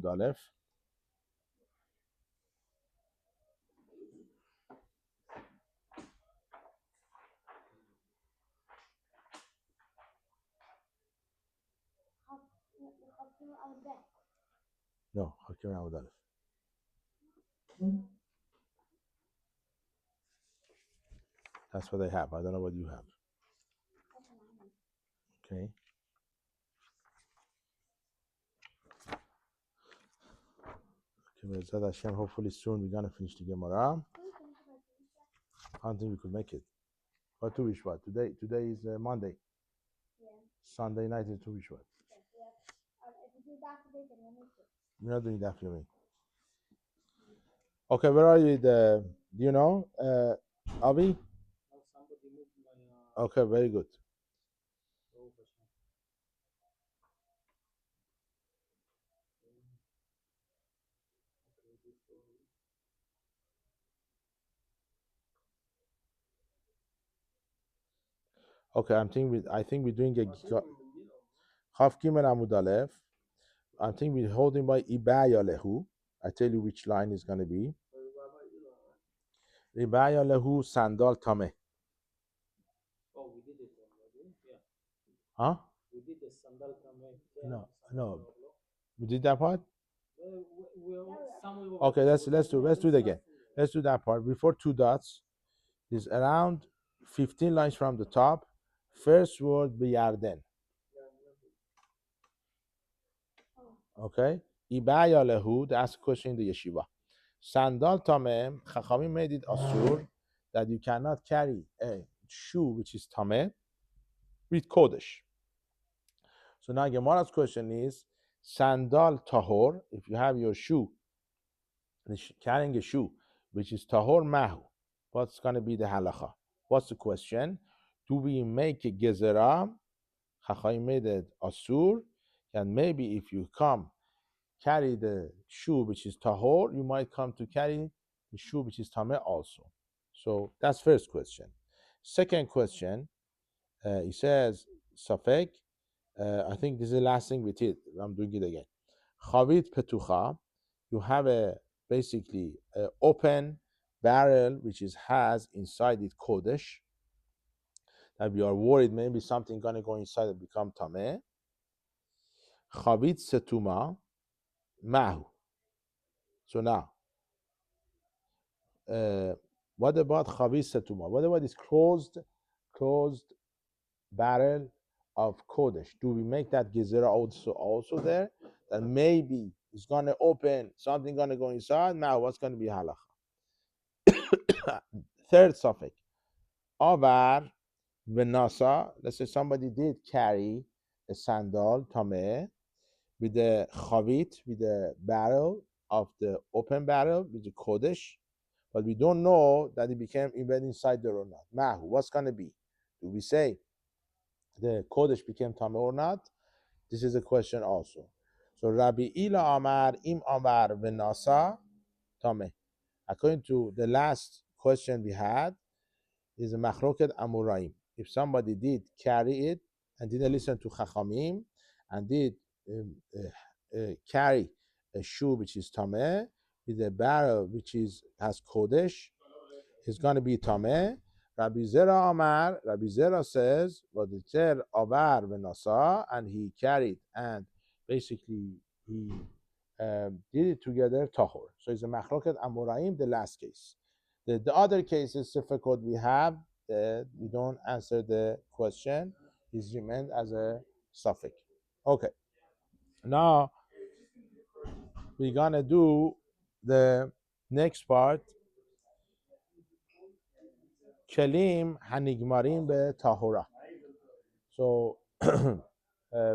Aleph. No, Hakim Amud Aleph. That's what they have. I don't know what you have. Okay. Okay, Hashem, hopefully soon we're gonna finish the Gemara. I don't think we could make it. What Tu Bishvat? Today is Monday. Yeah. Sunday night is Tu Bishvat. Yeah. If we do that today, then we'll make it. We're not doing that for me. Okay, where are you? Do you know, Avi? Okay, very good. Okay, I think we're doing a Chaf Gimel Amud Aleph. I think we're holding by Ibaya Lehu. I tell you which line is going to be. Ibaya Lehu Sandal Tameh. Oh, we did it already. Yeah. Huh? We did the sandal tameh. No. We did that part? Well, okay, let's do it again. Let's do that part. Before two dots is around 15 lines from the top. First word be Yarden. Okay? Ibaya Lehu, that's a question in the yeshiva. Sandal Tameh, Chachamim made it asur that you cannot carry a shoe which is Tameh with Kodesh. So now Gemara's question is, Sandal Tahor, if you have your shoe, carrying a shoe which is Tahor Mahu, what's going to be the halacha? What's the question? Do we make a gezerah? Chachamim made it asur, and maybe if you come carry the shoe which is tahor, you might come to carry the shoe which is tameh also. So that's first question. Second question, he says safek. I think this is the last thing we did. I'm doing it again. Chavit petucha. You have basically an open barrel which has inside it kodesh. That you are worried maybe something gonna go inside and become tameh. Chavit setuma mahu. So now, what about Chavis Setuma? What about this closed barrel of Kodesh? Do we make that Gezerah also there? That maybe it's going to open, something going to go inside. Now, what's going to be halacha? Third suffix. Avar Venasa. Let's say somebody did carry a sandal, Tameh, with the Chavit, with the barrel of the open barrel, with the Kodesh. But we don't know that it became embedded inside there or not. Mahu, what's going to be? Do we say the Kodesh became Tameh or not? This is a question also. So Rabbi Ila Amar, Im Amar Venasa Tameh. According to the last question we had, is a Machloket Amoraim. If somebody did carry it and didn't listen to Chachamim and did carry a shoe which is Tameh, with a barrel which has Kodesh, is going to be Tameh. Rabbi Zera Amar, Rabbi Zera says, V'diter Avar V'nasa, and he carried and basically he did it together, Tahor. So it's a Machloket Amoraim, the last case. The other cases, Sifakot we have, we don't answer the question, is remained as a suffix. Okay. Now, we're going to do the next part. Kelim hanigmarim be tahora. So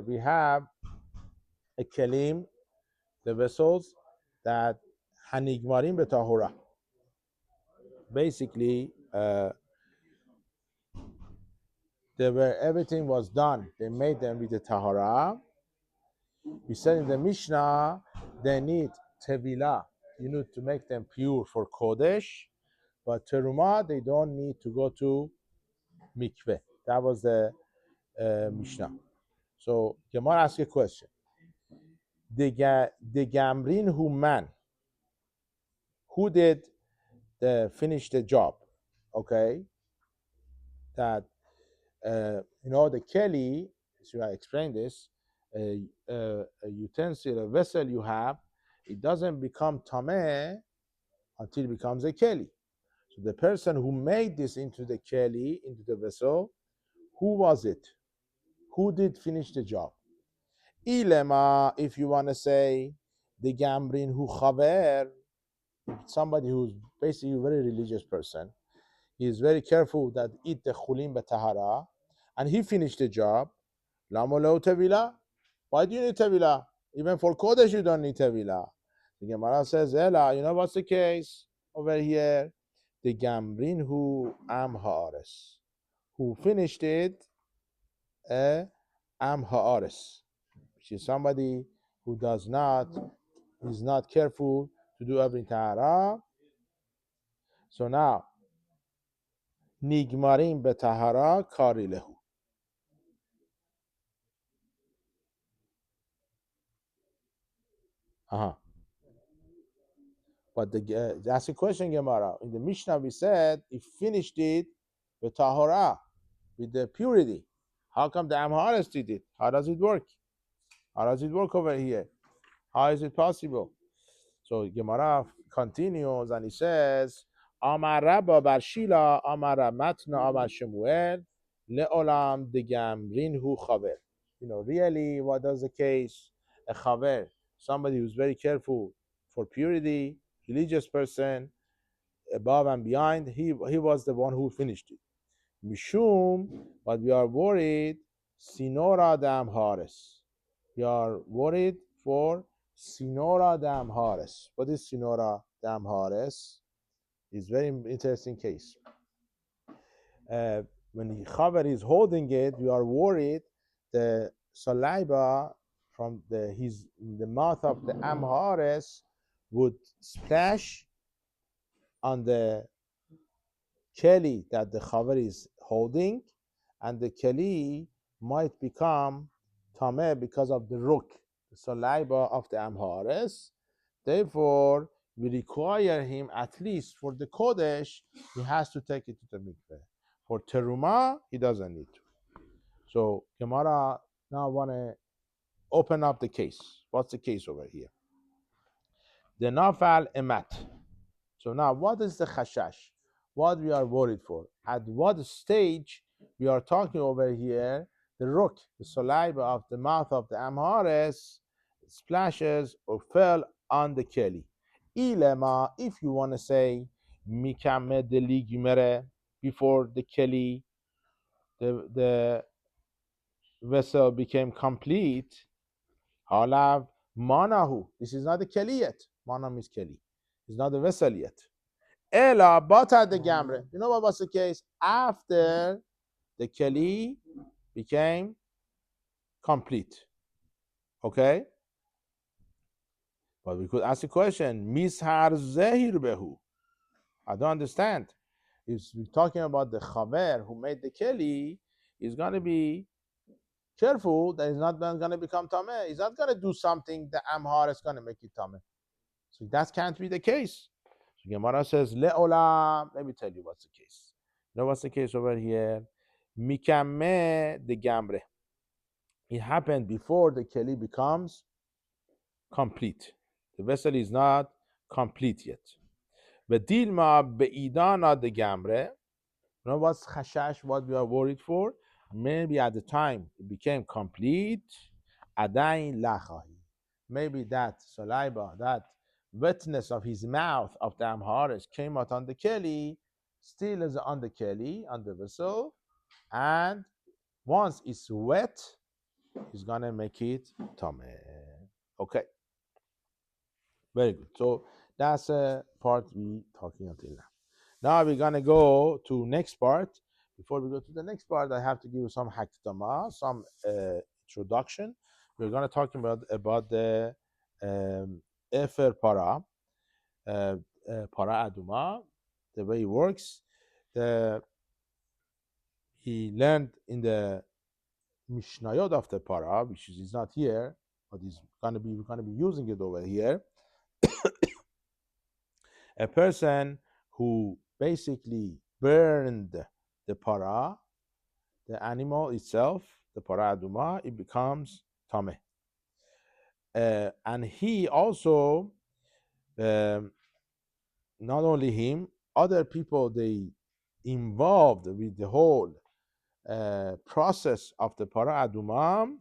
we have a kelim, the vessels that hanigmarim be tahora. Basically, everything was done. They made them with the tahora. We said in the Mishnah, they need tevilah. You need to make them pure for kodesh. But teruma, they don't need to go to mikveh. That was the Mishnah. So Gemara asks a question. the gamrin who man, who did finish the job, okay? That the keli. Should I explain this? A utensil, a vessel you have, it doesn't become tameh until it becomes a keli. So the person who made this into the keli, into the vessel, who was it? Who did finish the job? Ilema, if you want to say the gamrin who chaver, somebody who's basically a very religious person, he is very careful that eat the chulim betahara, and he finished the job. Lama lo tevila? Why do you need tevila? Even for kodesh you don't need tevila. The Gemara says, Ela, you know what's the case over here? The gamrin who am haares, who finished it, am haares, which is somebody who is not careful to do everything tahara. So now, nigmarim betahara kari lehu. But that's a question, Gemara. In the Mishnah, we said he finished it with tahara, with the purity. How come the Amharas did it? How does it work? How does it work over here? How is it possible? So Gemara continues and he says, Amar Rabba bar Shila, Amar Matna, Amar Shemuel, Le'olam de Gamrin hu chaver. Really, what does the case? A chaver, somebody who's very careful for purity, religious person, above and behind, he was the one who finished it. Mishum, but we are worried, Sinora dam Haris. We are worried for Sinora dam Haris. What is Sinora dam Haris? It's very interesting case. When the Chaver is holding it, we are worried the saliva from the mouth of the Amhares would splash on the keli that the Chaver is holding, and the keli might become tameh because of the ruk, the saliva of the Amhares. Therefore, we require him, at least for the Kodesh, he has to take it to the mikveh. For Teruma, he doesn't need to. So, Gemara now want to open up the case. What's the case over here? The nafal emat. So now, what is the chashash? What we are worried for? At what stage we are talking over here? The ruk, the saliva of the mouth of the Amhares, splashes or fell on the keli. Ilema, if you want to say mikame de ligimere, before the keli, the vessel became complete. Halav manahu. This is not the keli yet. Mana means keli. It's not the vessel yet. Ela bata the gamre. You know what was the case? After the keli became complete. Okay? But we could ask a question. Mishar zehir behu. I don't understand. If we're talking about the chaver who made the keli, he's going to be careful that he's not going to become tameh. He's not going to do something that Amhar is going to make it tameh. So that can't be the case. So Gemara says, Le'olam. Let me tell you what's the case. You know what's the case over here? Mikame de gamre. It happened before the keli becomes complete. The vessel is not complete yet. Dilma beidana de gamre. You know what's chashash? What we are worried for? Maybe at the time it became complete. Adain lachahi. Maybe that saliva, that wetness of his mouth of the Amharis came out on the keli, still is on the keli, on the vessel, and once it's wet, he's gonna make it tameh. Okay, very good. So that's a part we talking until now. Now we're gonna go to next part. Before we go to the next part, I have to give you some hakdama, some introduction. We're gonna talk about the Efer para, para aduma, the way it works. He learned in the Mishnayot of the para, which is not here, but we're gonna be using it over here. A person who basically burned the para, the animal itself, the para aduma, it becomes tameh. And he also, um, not only him, other people they involved with the whole process of the para aduma,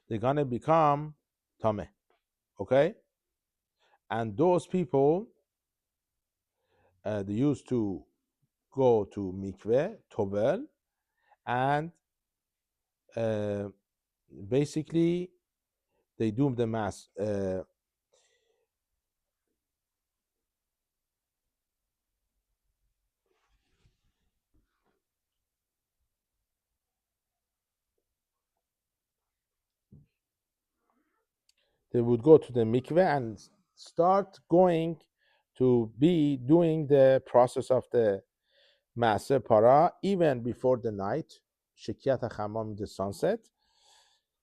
they're gonna become tameh. Okay, and those people they used to go to mikveh, tovel, and basically they do the mass. They would go to the mikveh and start going to be doing the process of the maser para even before the night, shekiat hamam, the sunset,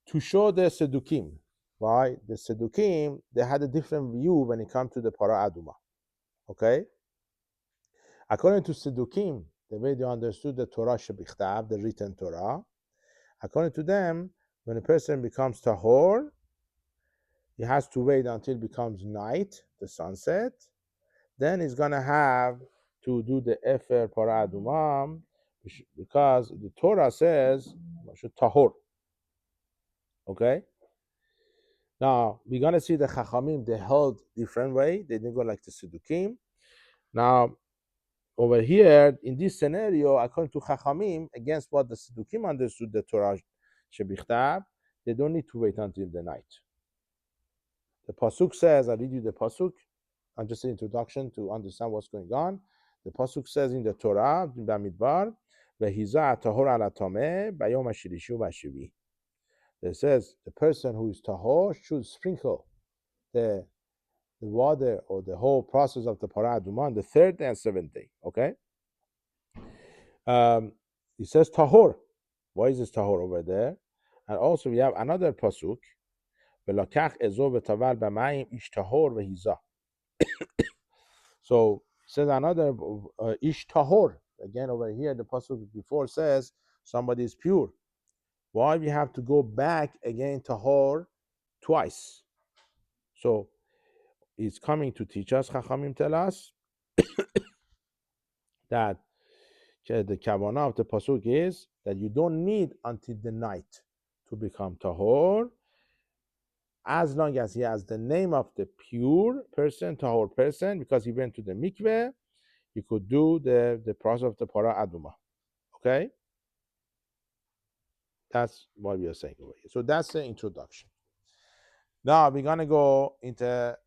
to show the sedukim. Why? The sedukim, they had a different view when it comes to the para aduma. Okay? According to sedukim, the way they understood the Torah shebichtav, the written Torah, according to them, when a person becomes tahor, he has to wait until it becomes night, the sunset. Then he's gonna have to do the efer para adumam, because the Torah says tahor. Okay. Now we're gonna see the Chachamim, they held different way. They didn't go like the Sedukim. Now over here in this scenario, according to Chachamim, against what the Sedukim understood the Torah shebichtav, they don't need to wait until the night. The pasuk says, I read you the pasuk. I'm just an introduction to understand what's going on. The pasuk says in the Torah, in Bamidbar, "Vehiza tahor ala tameh bayom hashirishu vashivi." It says the person who is tahor should sprinkle the water or the whole process of the para aduma on the third and seventh day. Okay. It says tahor. Why is this tahor over there? And also we have another pasuk. So says another ish tahor. Again over here, the pasuk before says somebody is pure. Why we have to go back again tahor twice? So it's coming to teach us. Chachamim tell us that the kavanah of the pasuk is that you don't need until the night to become tahor, as long as he has the name of the pure person, tahor person, because he went to the mikveh, he could do the process of the para aduma. Okay, that's what we are saying over here. So that's the introduction. Now we're gonna go into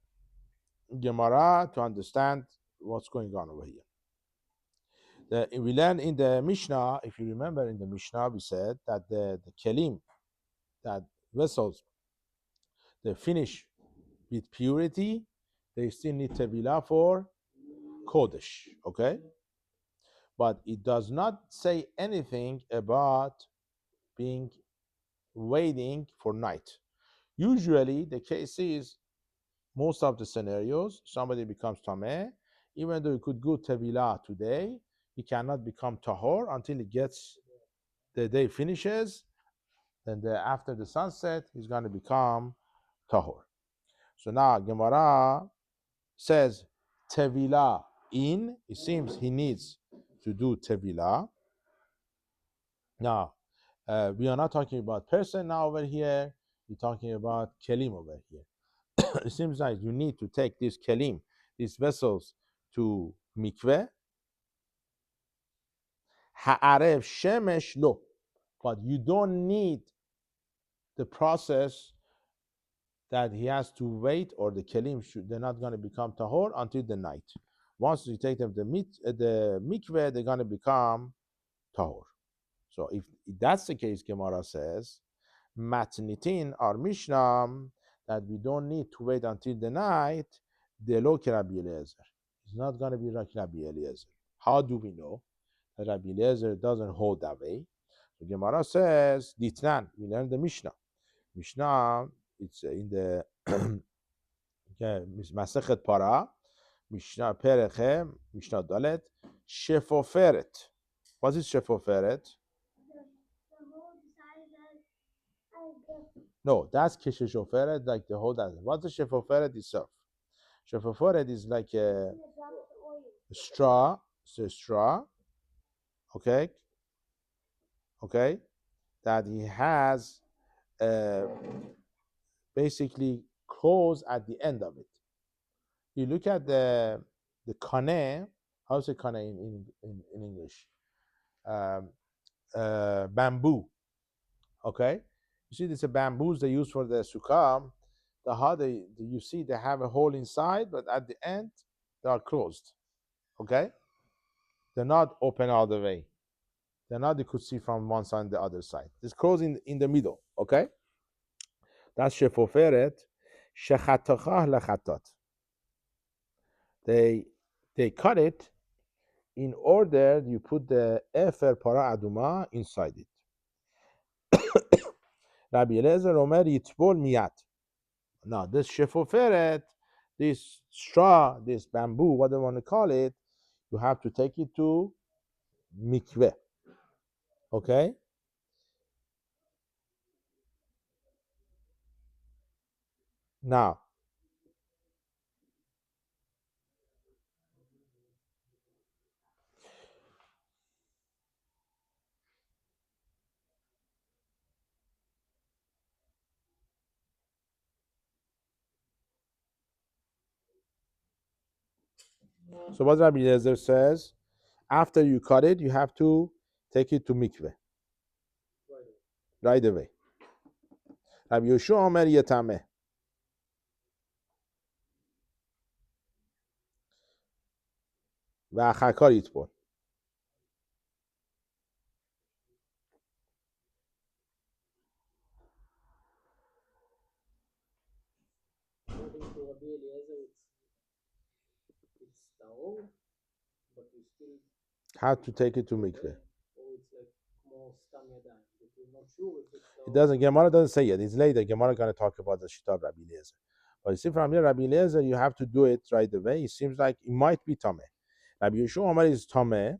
Gemara to understand what's going on over here. We learned in the Mishnah, if you remember in the Mishnah, we said that the kelim, that vessels, they finish with purity, they still need tevilah for kodesh, okay? But it does not say anything about being waiting for night. Usually the case is, most of the scenarios, somebody becomes tameh, even though he could go tevilah today, he cannot become tahor until he gets, the day finishes, then after the sunset, he's going to become tahor. So now Gemara says tevilah in, it seems he needs to do tevilah. Now, we are not talking about person now over here, we're talking about kelim over here. It seems like you need to take these kelim, these vessels, to mikveh. Ha'arev shemesh lo, but you don't need the process that he has to wait, or the kelim they're not going to become tahor until the night. Once you take them to the mikveh, they're going to become tahor. So if that's the case, Gemara says, matnitin or mishnah, that we don't need to wait until the night, delo ke Rabbi Eliezer. It's not going to be like Rabbi Eliezer. How do we know that Rabbi Eliezer doesn't hold that way? So Gemara says, ditnan, we learn the Mishnah. Mishnah it's in the מסכת פרה, משנה פרק משנה ד' שפופרת. What is שפופרת? No, that's כששופרת, like the whole that. What's the shefoferet itself? Shefoferet is like a straw. It's a straw. Okay. That he has basically claws at the end of it. You look at the kane. How's a kane in English? Bamboo. Okay. You see, there's a bamboos they use for the sukkah. You see they have a hole inside, but at the end they are closed. Okay, they're not open all the way. They're not. You could see from one side and the other side. It's closed in the middle. Okay, that's shefoferet. Shechatachah lechatot. They cut it in order you put the efer para aduma inside it. Rabbi Eliezer Omer yitbol miyat. Now this shefoferet, this straw, this bamboo, what they want to call it, you have to take it to mikveh. Okay? Now, so what Rabbi Eliezer says, after you cut it, you have to take it to mikveh. Right away. Rabbi Yoshua Omer yetameh. ואחר כך יטבול. According to Rabbi Eliezer, it's tahor, but you still Have to take it to mikveh. or it's like more stam yadayim. If you're not sure if it's tahor. It doesn't. Gemara doesn't say it. It's later. Gemara going to talk about the shita of Rabbi Eliezer. But you see from here, Rabbi Eliezer, you have to do it right away. It seems like it might be tameh. Rabbi Yoshua Omer is tameh.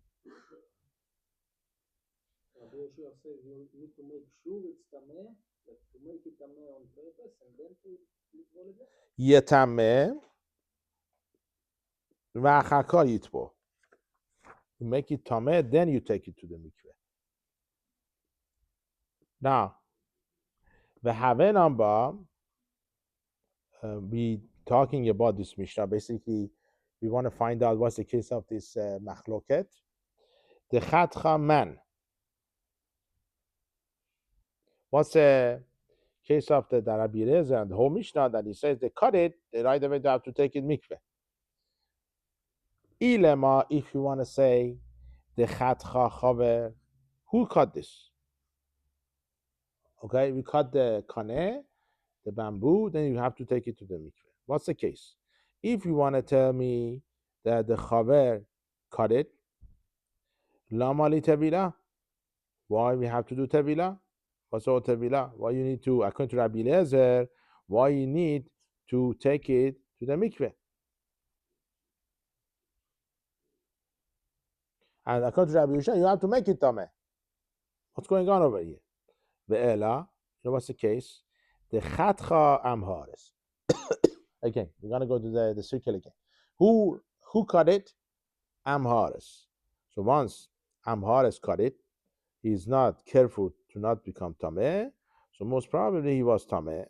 Rabbi Yeshua says you need to make sure it's tameh, but to make it tameh on purpose and then to yitbol it. yetameh ואחר כך יטבול. You make it tameh, then you take it to the mikveh. Now, the Haven Amba, we talking about this Mishnah. Basically, we want to find out what's the case of this machloket. The Chatcha man. What's the case of the Rabbi Eliezer and the whole Mishnah that he says they cut it, they right away they have to take it mikveh. Ilema, if you want to say the Chatcha chaver, who cut this? Okay, we cut the kaneh, the bamboo, then you have to take it to the mikveh. What's the case? If you want to tell me that the chaver cut it, lama li tevila? Why we have to do tevila? What's all tevila? Why you need to, according to Rabbi Eliezer, why you need to take it to the mikveh? And according to Rabbi Yishai, you have to make it tameh. What's going on over here? Ve'ela, you know what's the case? The chatcha amharis. Again, we're gonna go to the circle again. Who cut it? Amharis. So once Amharis cut it, he's not careful to not become tameh. So most probably he was tameh.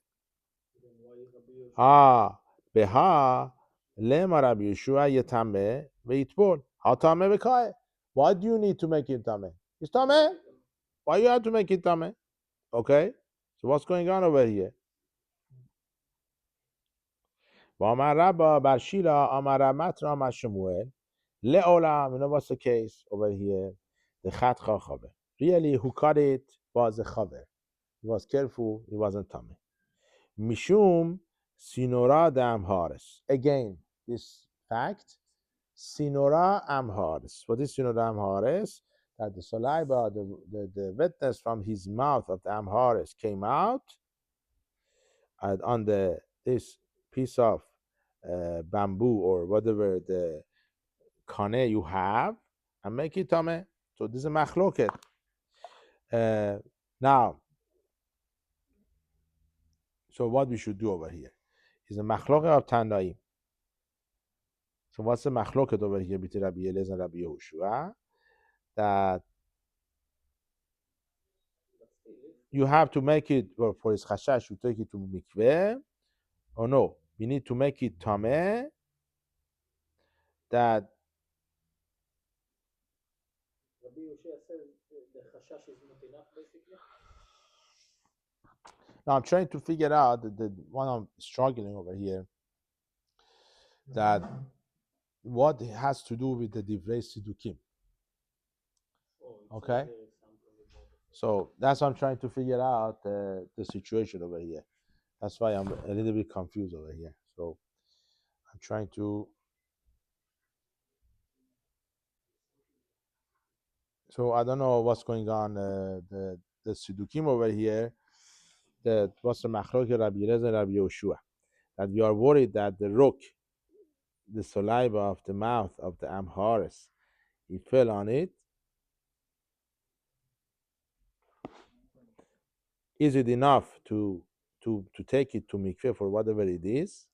Beha lema Rabbi Yeshua yetameh veitbol. How tameh v'kaeh? Why do you need to make it tameh? It's tameh. Why you have to make it tameh? Okay. So what's going on over here? V'amar Rabba bar Shila amar Matra amar Shemuel le'olam. You know what's the case over here? The chatcha chaver. Really, who cut it was a chaver. He was careful. He wasn't tameh. Mishum sinora d'amharis. Again, this fact, sinora amharis. What is sinora amharis? That the saliva, the wetness from his mouth of the amharis came out on this piece of bamboo or whatever the kane you have and make it tameh. So this is a machloket. Now, so what we should do over here is a machloket of Tanaim. So what's the machloket over here between Rabbi Eliezer and Rabbi Yehoshua? That you have to make it, well, for his chashash, you take it to mikveh, or no, we need to make it tameh, that Rabbi Yoshua says the chashash is not enough, basically. now I'm trying to figure out the one I'm struggling over here, that what it has to do with the divrei sidukim. Okay, so that's what I'm trying to figure out the situation over here. That's why I'm a little bit confused over here. So I'm trying to. So I don't know what's going on. The sidukim over here. What's the machlok Rabbi Eliezer and Rabbi Yehoshua? That we are worried that the rook, the saliva of the mouth of the Amharis, he fell on it. Is it enough to take it to mikveh for whatever it is?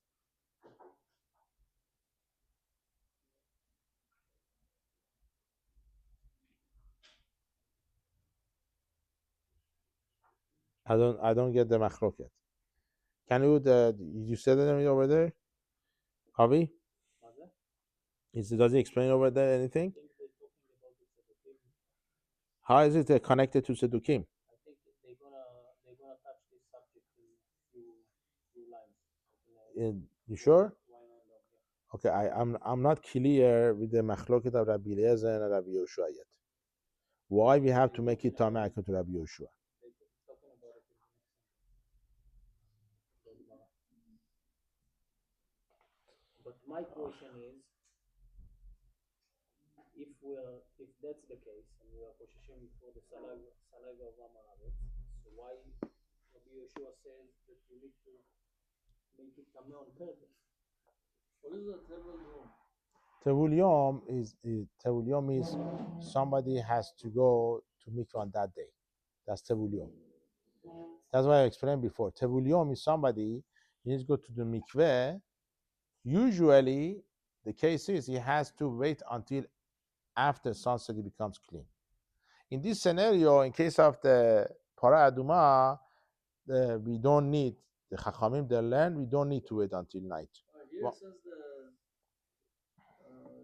I don't get the machlok yet. Can you said it over there, Avi? Does he explain over there anything? How is it connected to sedukim? I think they're gonna touch this subject in few lines. You sure? Okay, I'm not clear with the machloket of Rabbi Eliezer and Rabbi Yehoshua yet. Why we have to make it tameh to Rabbi Yehoshua? But my question is, if that's the case, and we are posheshim for the saliva of Amaretz, so why Rabbi Yeshua says that you need to make it tameh on purpose? What is a tevul yom? Tevul yom is somebody has to go to mikvah on that day. That's tevul yom. That's why I explained before. Tevul yom is somebody, he needs to go to the mikveh. Usually, the case is he has to wait until after sunset he becomes clean. In this scenario, in case of the para aduma, we don't need the chachamim they learn. We don't need to wait until night. Here it says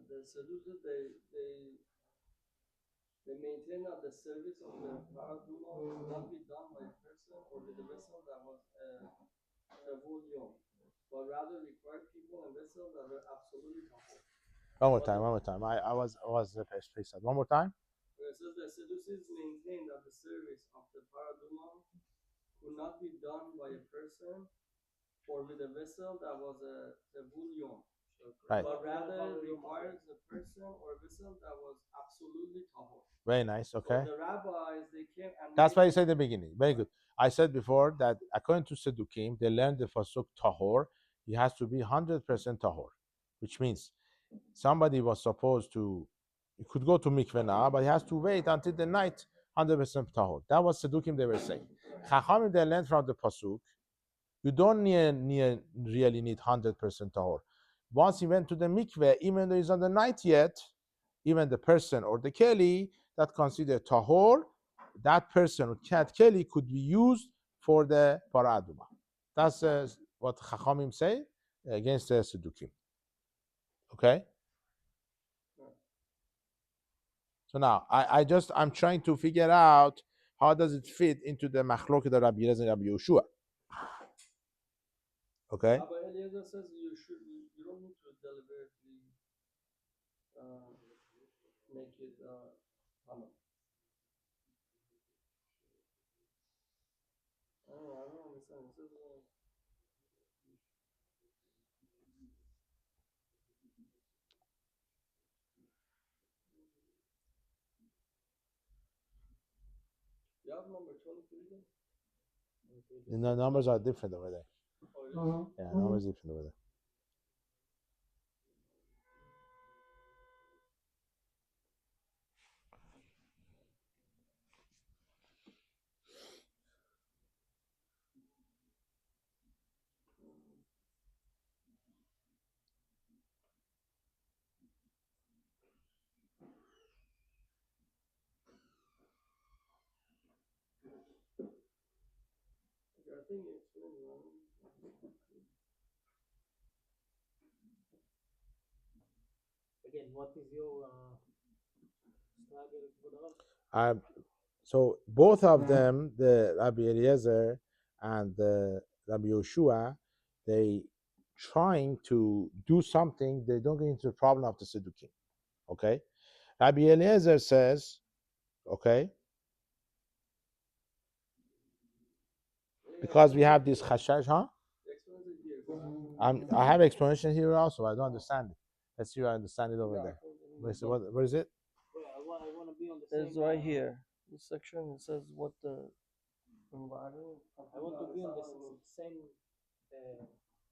the seducer they maintain that the service of the para aduma will not be done by a person or with a vessel that was tevul yom, but rather require people and vessels that are absolutely tahor. One more time. I was please. One more time. It says the Sadducees maintain that the service of the paraduma could not be done by a person or with a vessel that was a tevul. Right. But rather requires a person or a vessel that was absolutely tahor. Very nice. Okay. So the rabbis they came and that's why I said in the beginning. Very good. I said before that according to Sedukim, they learned the pasuk tahor. He has to be 100% tahor, which means somebody was supposed to, he could go to mikveh now, but he has to wait until the night 100% tahor. That was Sedukim they were saying. Chachamim they learned from the pasuk. You don't really need 100% tahor. Once he went to the mikveh, even though he's on the night yet, even the person or the keli that considered tahor, that person or cat keli could be used for the paraduma. That's what Chachamim say against the Sedukim. Okay. So now I'm trying to figure out how does it fit into the machlok of Rabbi Eliezer and Rabbi Yehoshua. Okay. Rabbi Eliezer says you don't need to deliberately make it tameh. I don't understand. It says you have number 23 there? The numbers are different over there. Yeah, no Egyptian over there. Again, what is your struggle for the So both of them, the Rabbi Eliezer and the Rabbi Yoshua, they trying to do something. They don't get into the problem of the Siddukim. Okay, Rabbi Eliezer says, okay, because we have this chashash, huh? I have explanation here also. I don't understand it. Let's see if I understand it over there. What is it? I want to be on the It's same. right here. This section it says what the environment. I want to be on the same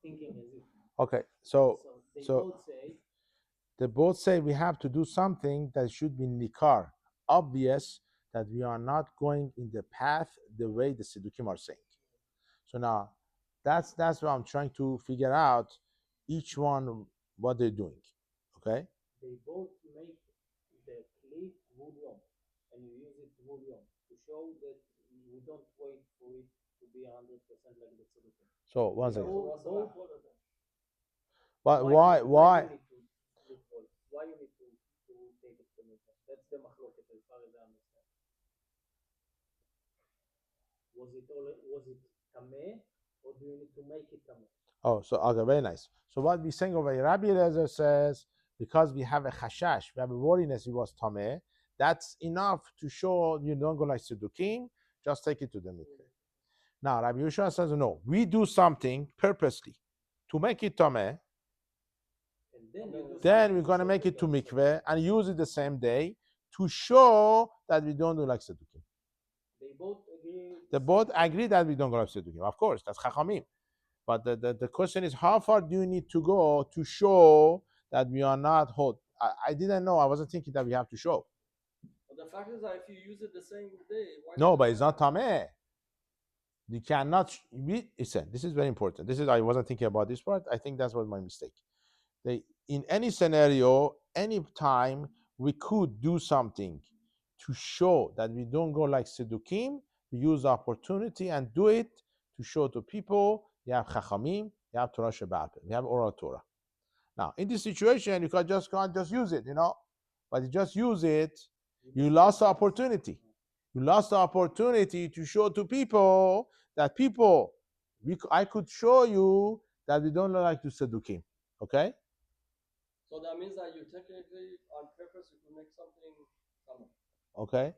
thinking as you. Okay, so they so both say they both say we have to do something that should be nikar, obvious that we are not going in the path the way the Siddukim are saying. So now that's what I'm trying to figure out each one what they're doing. Okay? they both make the kli Tvul Yom, and you use it Tvul Yom to show that we don't wait for it to be 100% like the Tzedukah. So one second. Both, But why you why? need to withhold? Why you need to take it from it? That's the machloket as far as I understand. Was it tameh, or do you need to make it tameh? Oh, so okay, very nice. So what we're saying over here, Rabbi Eliezer says because we have a chashash, we have a worriness, it was tameh. That's enough to show you don't go like Siddukim. Just take it to the mikveh. Now Rabbi Yoshua says no. We do something purposely to make it tameh. Then we're gonna make it to mikveh and use it the same day to show that we don't do like Siddukim. They both agree that we don't go like Siddukim. Of course, that's Chachamim. But the question is, how far do you need to go to show that we are not hot? I didn't know. I wasn't thinking that we have to show. But the fact is that if you use it the same day, no, but it's not tameh. You cannot. Listen, this is very important. I wasn't thinking about this part. I think that's was my mistake. In any scenario, any time, we could do something to show that we don't go like Siddukim. We use the opportunity and do it to show to people. You have Chachamim, you have Torah Shebe'al Peh, you have oral Torah. Now, in this situation, you can't just use it, But you just use it, you lost the opportunity. You lost the opportunity to show to people that I could show you that we don't like to Siddukim. Okay? So that means that you technically, on purpose, you can make something tameh. Okay?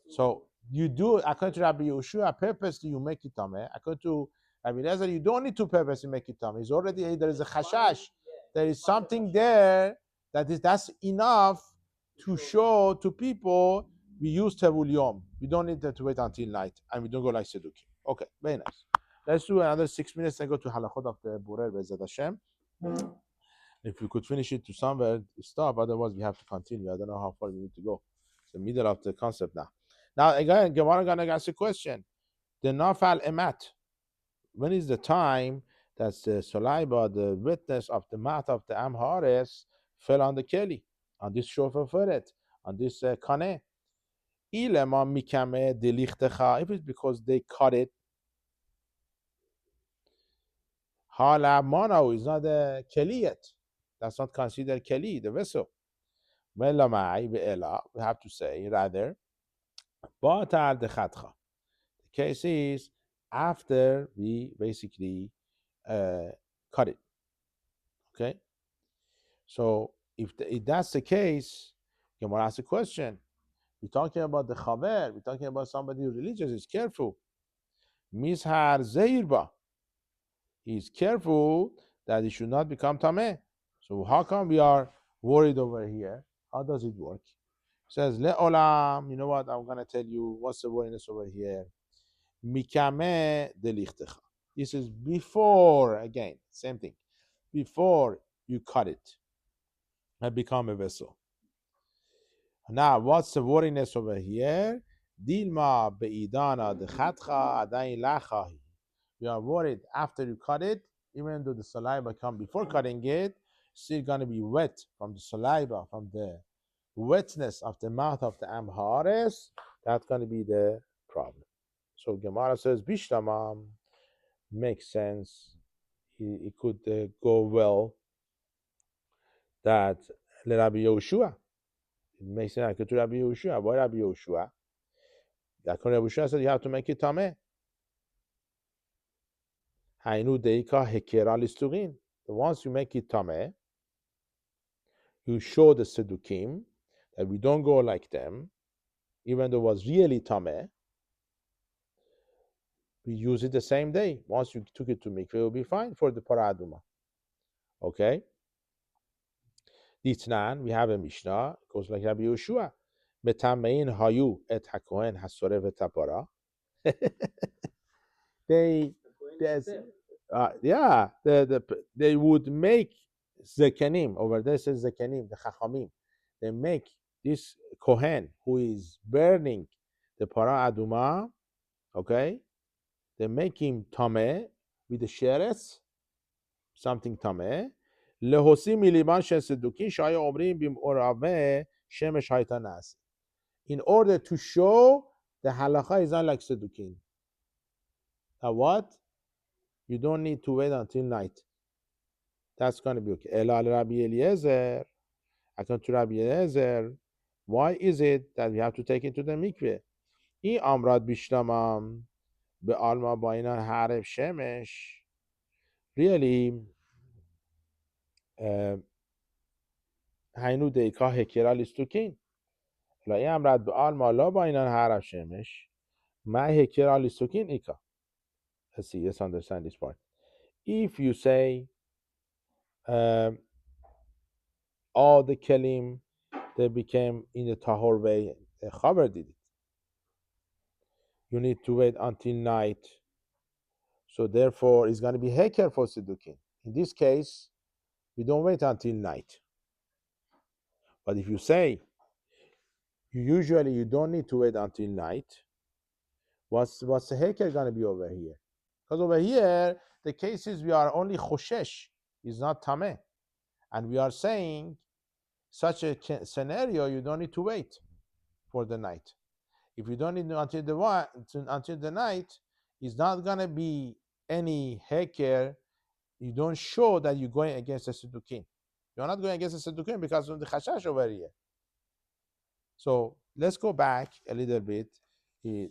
So you do, according to Rabbi Yoshua, purposely you make it tameh. According to Rabbi Eliezer, you don't need to purposely make it tameh. It's already, there is a chashash. There is something there that's enough to show to people we use Tevul Yom. We don't need to wait until night, and we don't go like Siddukim. Okay, very nice. Let's do another 6 minutes and go to halachot of the Borer Bezat Hashem. If we could finish it to somewhere, stop. Otherwise, we have to continue. I don't know how far we need to go. It's the middle of the concept now. Now, again, Gemara gonna ask a question. The nafal emat. When is the time that the Solaiba, the witness of the mat of the Amhares, fell on the Keli, on this shofar feret, on this kane? Ilema mikame delichtecha. If it's because they cut it, hala manau is not a Keli yet. That's not considered Keli, the vessel. We have to say rather, the case is after we basically cut it. Okay, so if that's the case, Gemara asks a question. We're talking about the chaver. We're talking about somebody who's religious. Is careful. Mishar zeirba. He's careful that he should not become tameh. So how come we are worried over here? How does it work? Says le'olam. You know what? I'm gonna tell you what's the worriness over here. Mikame delichtecha. This is before, again, same thing. Before you cut it and become a vessel. Now, what's the worriness over here? Dilma beidana de khatcha adain lachahi. You are worried after you cut it, even though the saliva come before cutting it, still going to be wet from the saliva, from the wetness of the mouth of the amhares. That's going to be the problem. So Gemara says, Bishlamam makes sense. It could go well that Rabbi Yoshua. It makes sense. I could do Rabbi Yoshua. Why Rabbi Yoshua? Rabbi Yoshua said you have to make it tameh. Hainu deika hekera listurin. Once you make it tameh, you show the sedukim that we don't go like them, even though it was really tameh. We use it the same day. Once you took it to mikveh, it will be fine for the paraduma. Okay? Ditnan, we have a Mishnah, it goes like Rabbi Yoshua. Metamein hayu et hakohen hasore v'tapara. They, they would make zekenim, over there says zekenim, the chachamim. They make this kohen who is burning the para aduma, okay? They make him tameh with the sheretz, something tameh. Lehosi miliban shesedukin shaya omrim bimorave shemesh haytanas. In order to show the halacha is not like sedukin. Now what? You don't need to wait until night. That's going to be okay. Elal Rabbi Eliezer, according to Rabbi Eliezer, why is it that we have to take it to the mikveh? I amrad bishlamam be'alma bainan haref shemesh. Really, haynu deika hekera listukin. La I amrad be'alma la bainan haref shemesh. Ma hekera listukin ika. Let's see. Let's understand this part. If you say all the kelim they became in the tahor way, the chaver did it. You need to wait until night. So therefore, it's going to be heker for sedukin. In this case, we don't wait until night. But if you say you don't need to wait until night, what's the heker going to be over here? Because over here, the cases we are only choshesh, is not tameh. And we are saying such a scenario, you don't need to wait for the night. If you don't need until the night, it's not gonna be any heker. You don't show that you're going against the sedukin. You're not going against the sedukin because of the chashash over here. So let's go back a little bit. I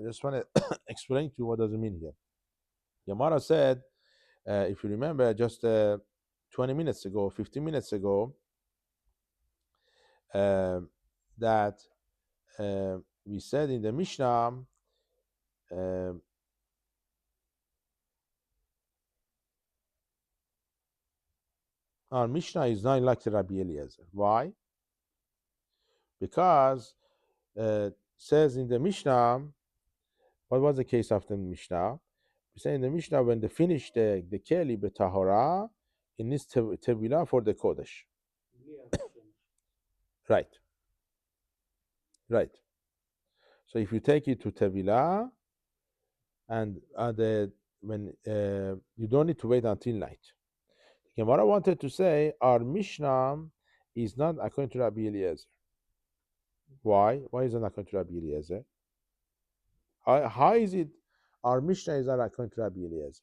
just want to explain to you what does it mean here. Gemara said, if you remember, just 20 minutes ago, 15 minutes ago, that we said in the Mishnah, our Mishnah is not like the Rabbi Eliezer. Why? Because says in the Mishnah, what was the case of the Mishnah? We say in the Mishnah when they finish the keli betahora, it needs tevilah for the kodesh. Right. So if you take it to tevilah, and when you don't need to wait until night. Gemara wanted to say our Mishnah is not according to Rabbi Eliezer. Why? Why is it not according to Rabbi Eliezer? How is it our Mishnah is not according to Rabbi Eliezer?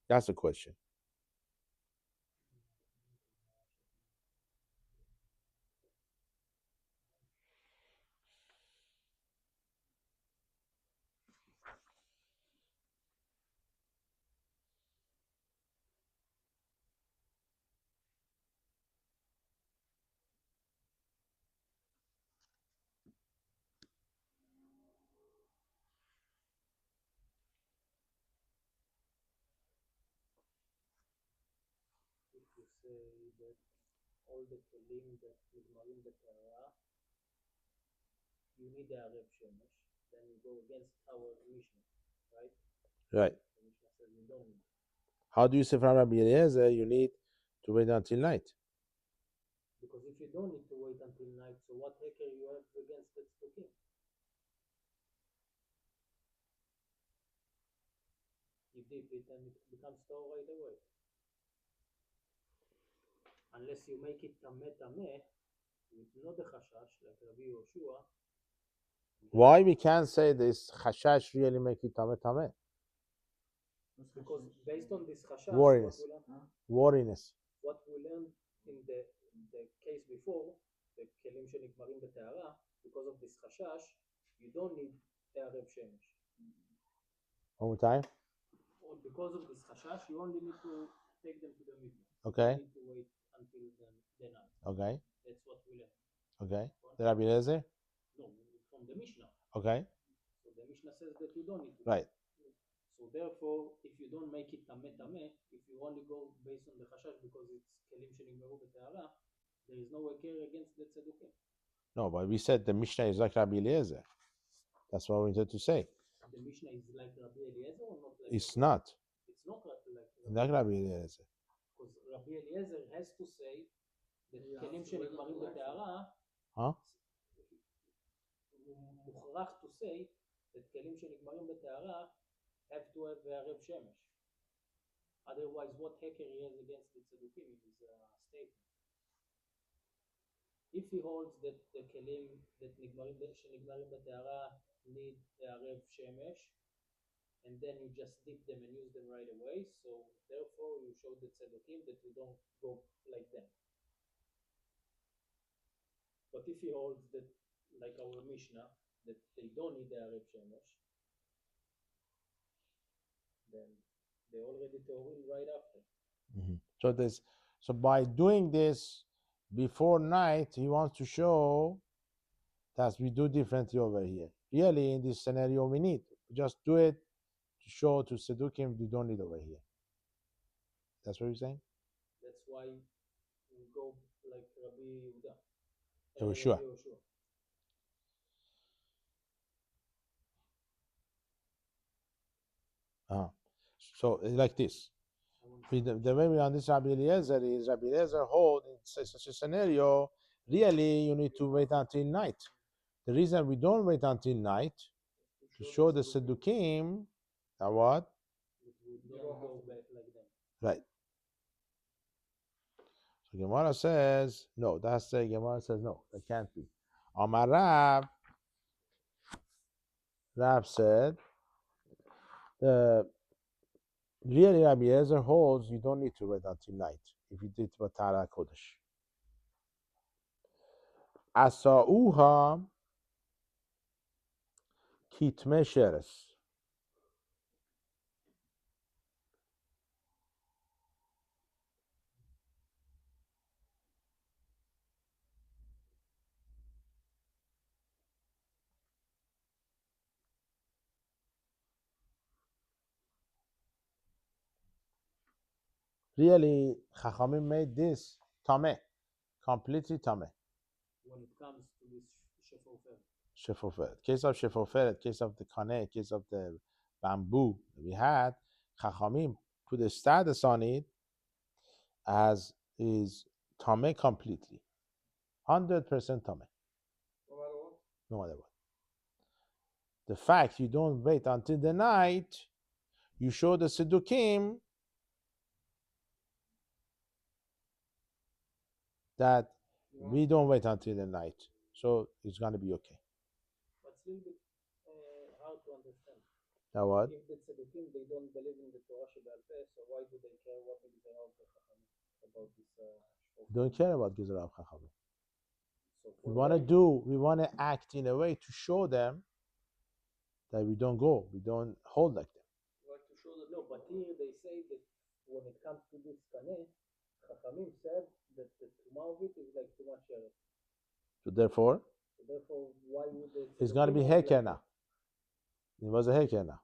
That's the question. If you say that all the kelim that nigmarim b'Torah, you need the Arab Shemesh. then you go against our Mishnah, right? Right. The Mishnah says you don't need. How do you say from Rabbi Eliezer you need to wait until night? Because if you don't need to wait until night, so what hecker you have against the tzdukim? You dip it and it becomes Torah right away. Unless you make it tameh with not the chashash like Rabbi Yoshua. Why we can't say this chashash really make it tameh? Because based on this chashash, Wariness. Wariness. what we learned in the case before, the kelim שנגמרים בטהרה, because of this chashash, you don't need ערב שמש. One more time. Or because of this chashash, you only need to take them to the mikveh. Okay. You need to wait until the night. Okay. That's what we learned. Okay. The Rabbi Eliezer? No, from the Mishnah. Okay. So the Mishnah says that you don't need to. Right. So therefore, if you don't make it tameh, if you only go based on the chashash because it's kelim שנגמרו בטהרה, there is no care against the tzedukим. No, but we said the Mishnah is like Rabbi Eliezer. That's what we wanted to say. The Mishnah is like Rabbi Eliezer or not like It's not. It's not Like Rabbi Eliezer. because Rabbi Eliezer has to say that kelim שנגמרים בטהרה, Huh? הוא מוכרח to say that kelim שנגמרים בטהרה have to have ערב שמש. Otherwise, what hecker he has against the tzedukим in his statement? If he holds that the kelim that שנגמרים בטהרה need ערב שמש, and then you just dip them and use them right away, so therefore you show the tzedukим that you don't go like them. But if he holds that, like our Mishnah, that they don't need the ערב שמש, then they already teorim right after. Mm-hmm. So by doing this before night, he wants to show that we do differently over here. Really, in this scenario, we need just do it to show to Sedukim we don't need over here. That's what you're saying? That's why we go like Rabbi Yehuda. Yehoshua. Rabbi Yehoshua. So it's like this. The way we understand Rabbi Eliezer is Rabbi Eliezer hold in such a scenario, really you need to wait until night. The reason we don't wait until night to show the Sedukim that what? We don't go back like them. Right. So Gemara says no. That's the Gemara says no. That can't be. Amar Rab said really Rabbi Eliezer holds you don't need to wait until night if you did Batara Kodesh. Asa'uha kitme sheres. Really, Chachamim made this tameh, completely tameh. When it comes to this shefoferet. Shefoferet. Case of shefoferet, case of the kaneh, case of the bamboo we had, Chachamim put a status on it as is tameh completely. 100% tameh. No matter what. No matter what. The fact you don't wait until the night, you show the Sedukim that we don't wait until the night. So it's going to be okay. But it's a little bit hard to understand. Now what? If the tzedukим, they don't believe in the Torah שבעל פה, so why do they care what the Gemara of the Chachamim about this shofar? Don't care about Gezerah of Chachamim. So We want to act in a way to show them that we don't go, we don't hold like them. Like to show that No, but here they say that when it comes to this kaneh, Chachamim said that the tumah of it is like too much eretz. So therefore, Why would the it's going to be tzedukим heker now. It was a heker now.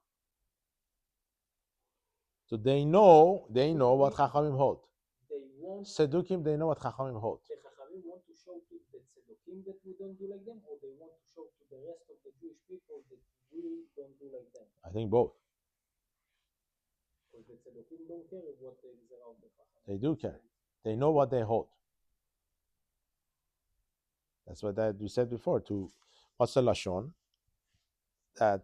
So they know what Chachamim hold. They want Sedukim, they know what Chachamim hold. the Chachamim want to show to the tzedukим that we don't do like them, or they want to show to the rest of the Jewish people that think both. Because the tzaddikim don't care what the gzera of the chacham. They do care. They know what they hold. That's what that we said before. To what's the lashon? That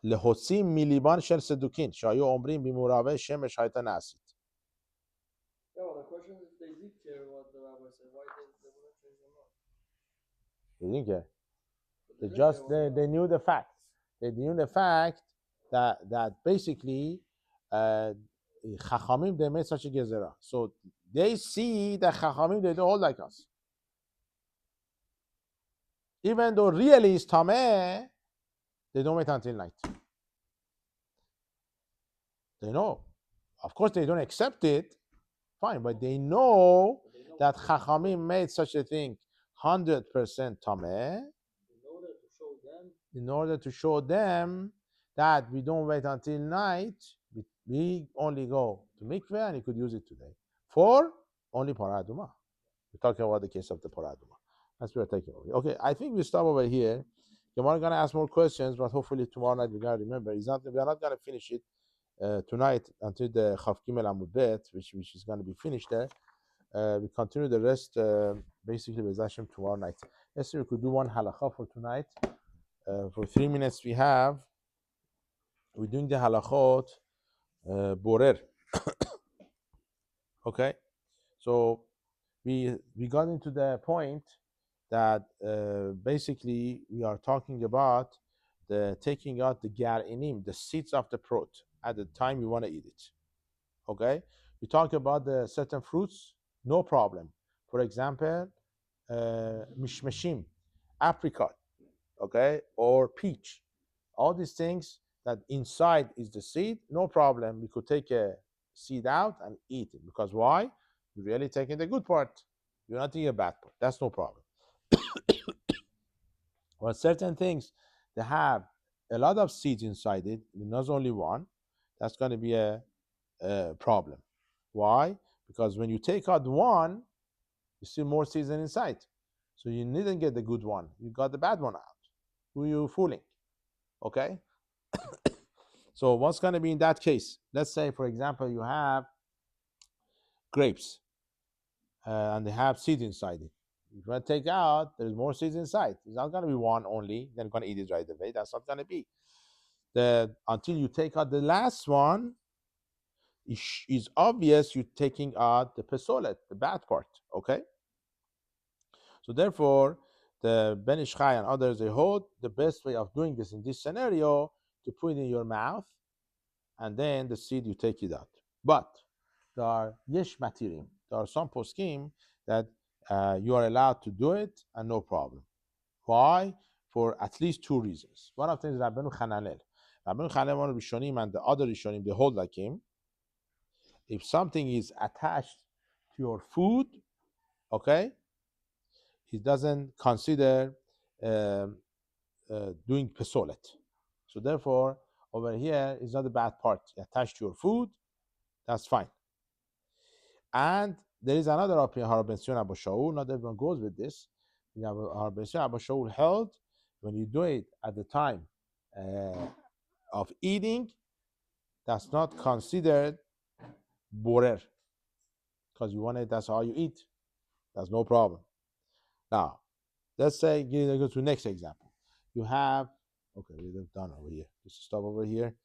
lehotzim miliban shel sedukin shayu omrim bimurave shemesh hayta nasit. Yeah, well, the question is if they did care what the rabbi said, why they wouldn't change their mind? They didn't care. They didn't just care what they knew the fact. They knew the fact that basically Chachamim they made such a gezerah. So they see that Chachamim they don't hold like us. Even though really it's tameh, they don't wait until night. They know. Of course they don't accept it, fine, but they know that Chachamim made such a thing 100% tameh in order to show them that we don't wait until night, we only go to mikveh and you could use it today. For only parah adumah. We're talking about the case of the parah adumah. That's what we're taking over. Okay, I think we stop over here. Gemara going to ask more questions, but hopefully tomorrow night we're going to remember. We are not going to finish it tonight until the Chaf Gimel Amud Bet, which is going to be finished there. We continue the rest basically with Hashem tomorrow night. Yes, we could do one halakha for tonight. For 3 minutes we're doing the halachot borer. Okay, so we got into the point that basically we are talking about the taking out the gar'inim, the seeds of the fruit at the time you want to eat it. Okay, we talk about the certain fruits, no problem. For example, mishmashim, apricot, okay, or peach. All these things that inside is the seed, no problem. We could take a seed out and eat it. Because why? You're really taking the good part. You're not taking a bad part. That's no problem. But certain things, they have a lot of seeds inside it, not only one, that's going to be a problem. Why? Because when you take out one, you see more seeds inside. So you didn't get the good one. You got the bad one out. Who are you fooling? Okay? So what's going to be in that case? Let's say, for example, you have grapes and they have seeds inside it. If you want to take out, there's more seeds inside. It's not going to be one only, then you're going to eat it right away. That's not going to be. Until you take out the last one, it's obvious you're taking out the pesolet, the bad part, okay? So therefore, the Ben Ish Chai and others, they hold the best way of doing this in this scenario to put it in your mouth, and then the seed, you take it out. But there are yesh matirim. There are some poskim that you are allowed to do it and no problem. Why? For at least 2 reasons. One of them is Rabbeinu Chananel. Rabbeinu Chananel, one of the Rishonim, and the other Rishonim, they hold like him. If something is attached to your food, okay, he doesn't consider doing pesolet. So therefore, over here is not a bad part. Attached to your food, that's fine. And there is another opinion, Rabbi Yitzchak Abba Shaul, not everyone goes with this. Rabbi Yitzchak Abba Shaul held, when you do it at the time of eating, that's not considered borer. Because you want it, that's how you eat. That's no problem. Now, let's say, go to the next example. You have, okay, we're done over here. Just stop over here.